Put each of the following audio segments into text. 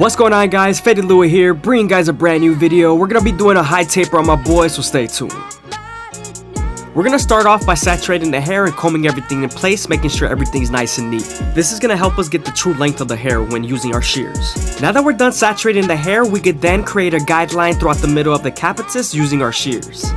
What's going on, guys? FadeitLuie here, bringing guys a brand new video. We're gonna be doing a high taper on my boy, so stay tuned. We're gonna start off by saturating the hair and combing everything in place, making sure everything's nice and neat. This is gonna help us get the true length of the hair when using our shears. Now that we're done saturating the hair, we could then create a guideline throughout the middle of the capitus using our shears.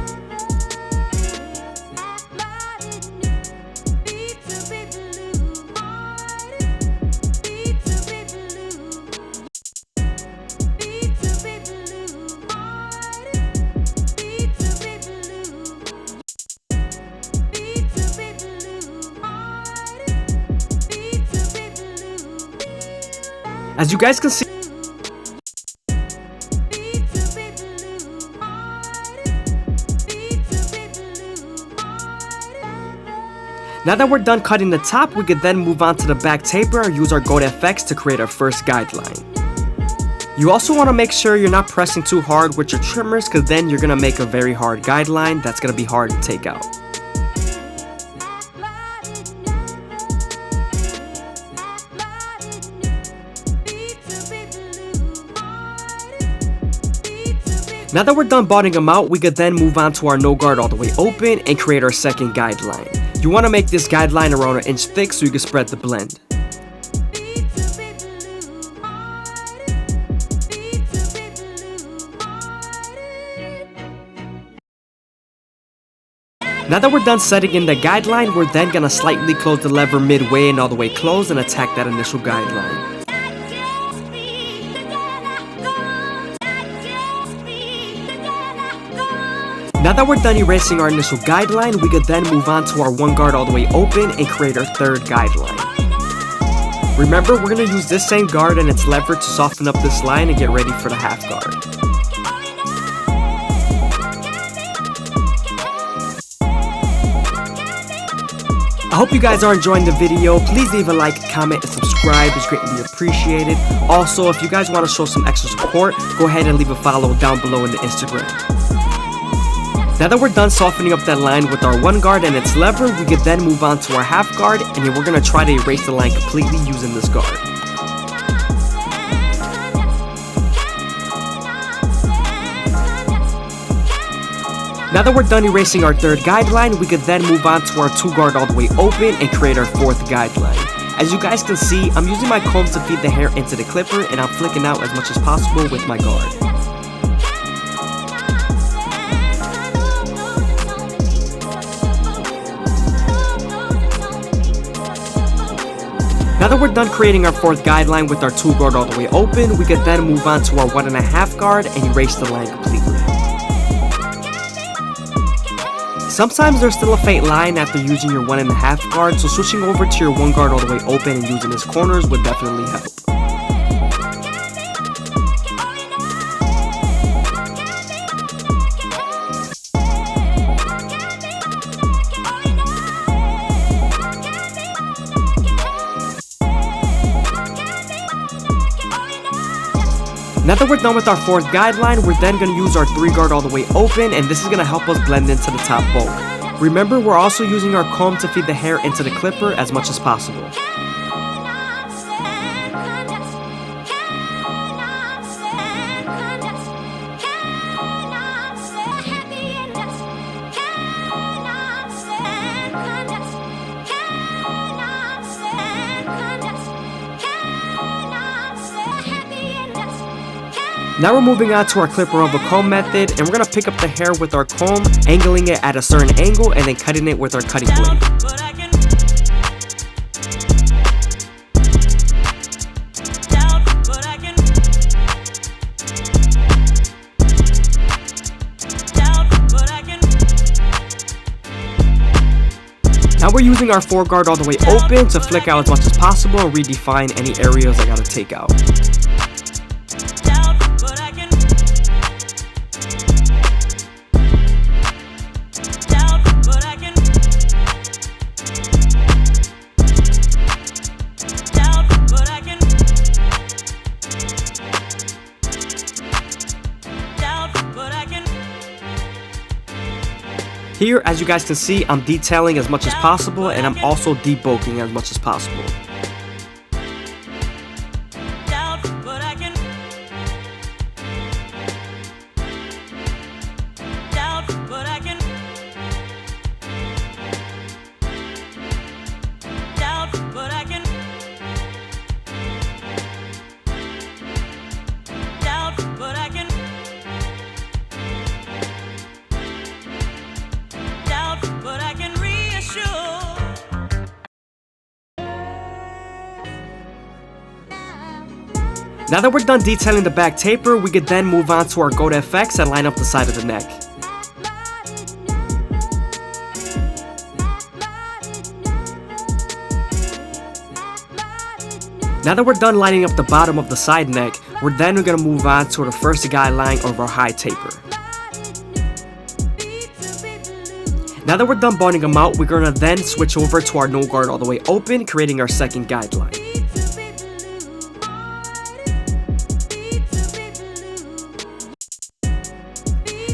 As you guys can see, now that we're done cutting the top, we could then move on to the back taper and use our Goat FX to create our first guideline. You also want to make sure you're not pressing too hard with your trimmers, because then you're going to make a very hard guideline that's going to be hard to take out. Now that we're done bottoming them out, we could then move on to our no guard all the way open and create our second guideline. You want to make this guideline around an inch thick so you can spread the blend. Now that we're done setting in the guideline, we're then going to slightly close the lever midway and all the way closed and attack that initial guideline. Now that we're done erasing our initial guideline, we could then move on to our one guard all the way open and create our third guideline. Remember, we're going to use this same guard and its lever to soften up this line and get ready for the half guard. I hope you guys are enjoying the video. Please leave a like, comment, and subscribe. It's greatly appreciated. Also, if you guys want to show some extra support, go ahead and leave a follow down below in the Instagram. Now that we're done softening up that line with our one guard and its lever, we could then move on to our half guard, and here we're going to try to erase the line completely using this guard. Now that we're done erasing our third guideline, we could then move on to our two guard all the way open and create our fourth guideline. As you guys can see, I'm using my comb to feed the hair into the clipper, and I'm flicking out as much as possible with my guard. Now that we're done creating our fourth guideline with our two guard all the way open, we could then move on to our 1.5 guard and erase the line completely. Sometimes there's still a faint line after using your 1.5 guard, so switching over to your one guard all the way open and using its corners would definitely help. Now that we're done with our fourth guideline, we're then going to use our 3 guard all the way open, and this is going to help us blend into the top bulk. Remember, we're also using our comb to feed the hair into the clipper as much as possible. Now we're moving on to our clipper over comb method, and we're going to pick up the hair with our comb, angling it at a certain angle, and then cutting it with our cutting blade. Now we're using our 4 guard all the way open to flick out as much as possible and redefine any areas I gotta take out. Here, as you guys can see, I'm detailing as much as possible, and I'm also debulking as much as possible. Now that we're done detailing the back taper, we could then move on to our goat FX and line up the side of the neck. Now that we're done lining up the bottom of the side neck, we're then going to move on to the first guideline of our high taper. Now that we're done boning them out, we're going to then switch over to our no guard all the way open, creating our second guideline.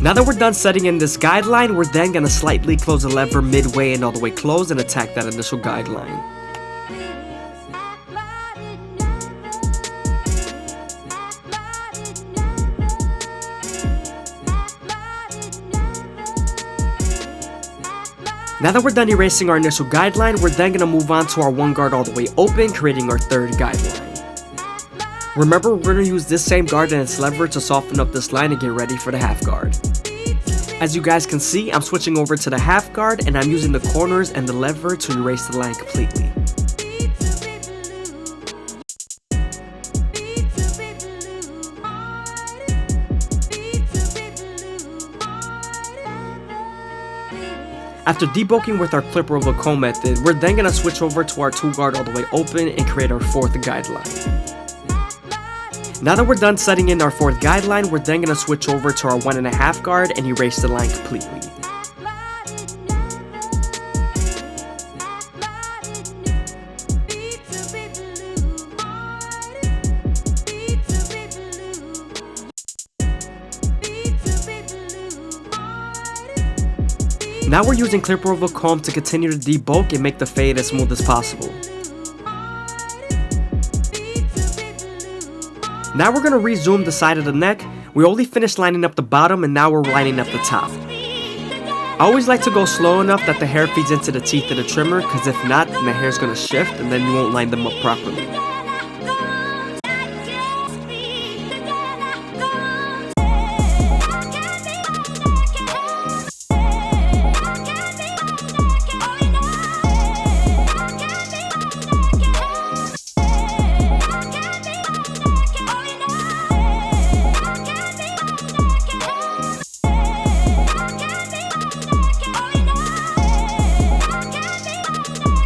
Now that we're done setting in this guideline, we're then going to slightly close the lever midway and all the way close and attack that initial guideline. Now that we're done erasing our initial guideline, we're then going to move on to our one guard all the way open, creating our third guideline. Remember, we're going to use this same guard and its lever to soften up this line and get ready for the half guard. As you guys can see, I'm switching over to the half guard and I'm using the corners and the lever to erase the line completely. After debulking with our clipper over comb method, we're then going to switch over to our two guard all the way open and create our fourth guideline. Now that we're done setting in our fourth guideline, we're then going to switch over to our 1.5 guard and erase the line completely. Now we're using clipper over comb to continue to debulk and make the fade as smooth as possible. Now we're going to rezoom the side of the neck. We only finished lining up the bottom and now we're lining up the top. I always like to go slow enough that the hair feeds into the teeth of the trimmer, because if not, then the hair is going to shift and then you won't line them up properly.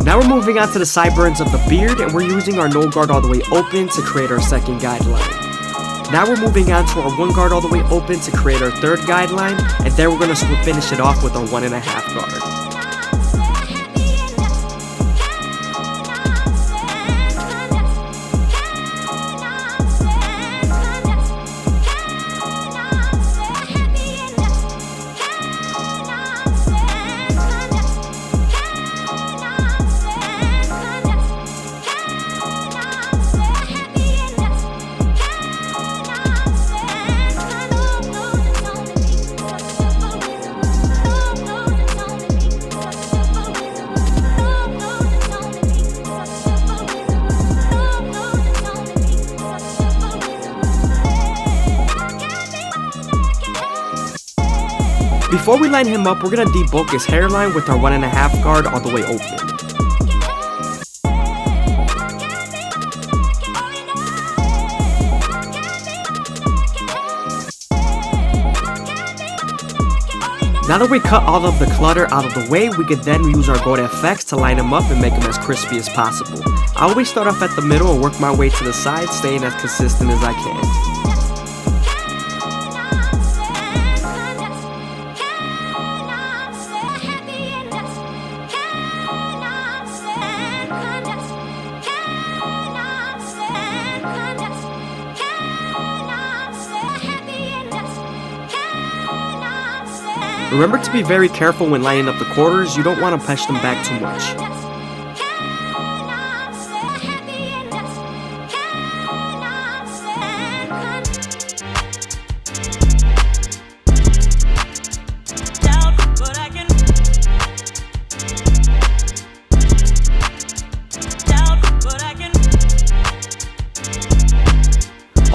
Now we're moving on to the sideburns of the beard, and we're using our no guard all the way open to create our second guideline. Now we're moving on to our one guard all the way open to create our third guideline, and then we're going to finish it off with our 1.5 guard. Before we line him up, we're going to debulk his hairline with our 1.5 guard all the way open. Now that we cut all of the clutter out of the way, we could then use our goat FX to line him up and make him as crispy as possible. I always start off at the middle and work my way to the side, staying as consistent as I can. Remember to be very careful when lining up the quarters. You don't want to push them back too much.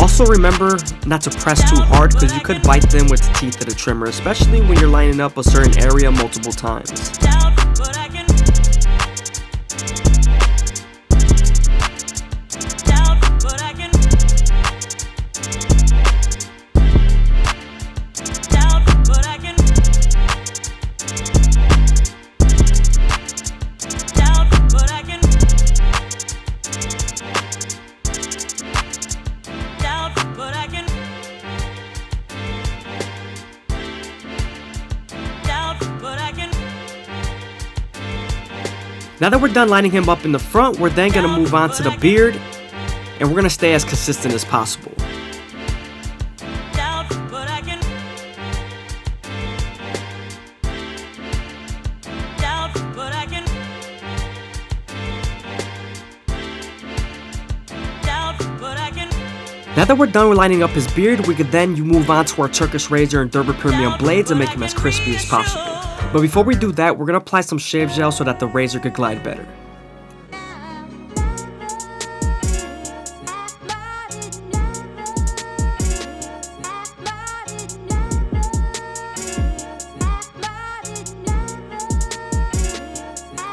Also remember not to press too hard, because you could bite them with the teeth of the trimmer, especially when you're lining up a certain area multiple times. Now that we're done lining him up in the front, we're then going to move on to the beard, and we're going to stay as consistent as possible. Now that we're done with lining up his beard, we could then move on to our Turkish razor and Durban Premium blades and make him as crispy as possible. But before we do that, we're going to apply some shave gel so that the razor could glide better.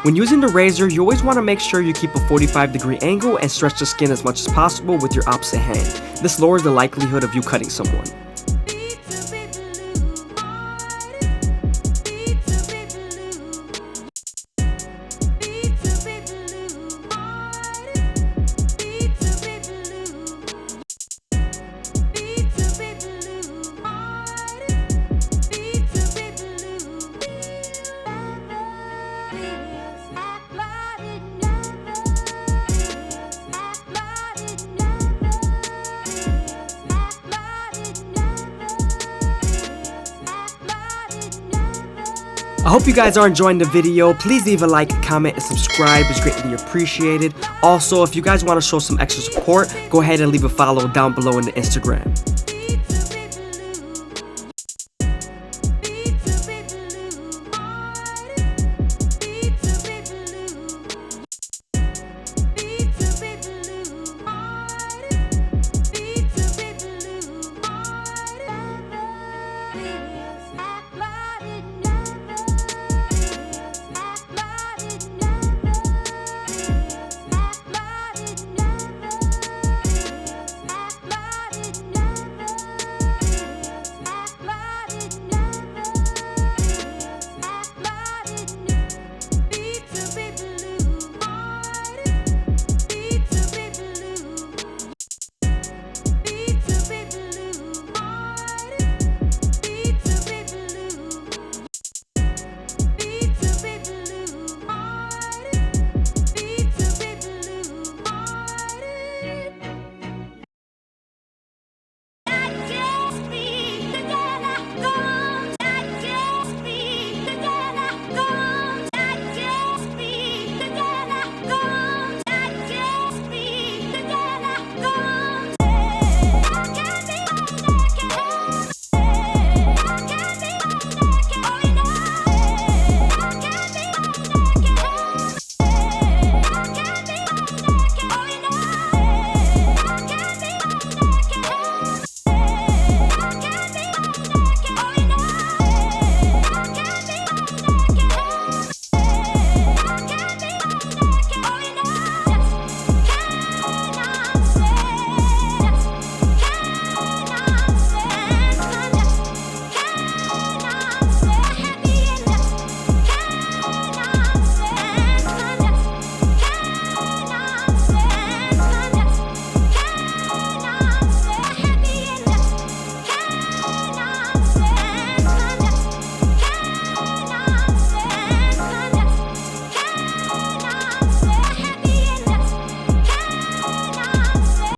When using the razor, you always want to make sure you keep a 45-degree angle and stretch the skin as much as possible with your opposite hand. This lowers the likelihood of you cutting someone. I hope you guys are enjoying the video. Please leave a like, comment, and subscribe. It's greatly appreciated. Also, if you guys want to show some extra support, go ahead and leave a follow down below in the Instagram.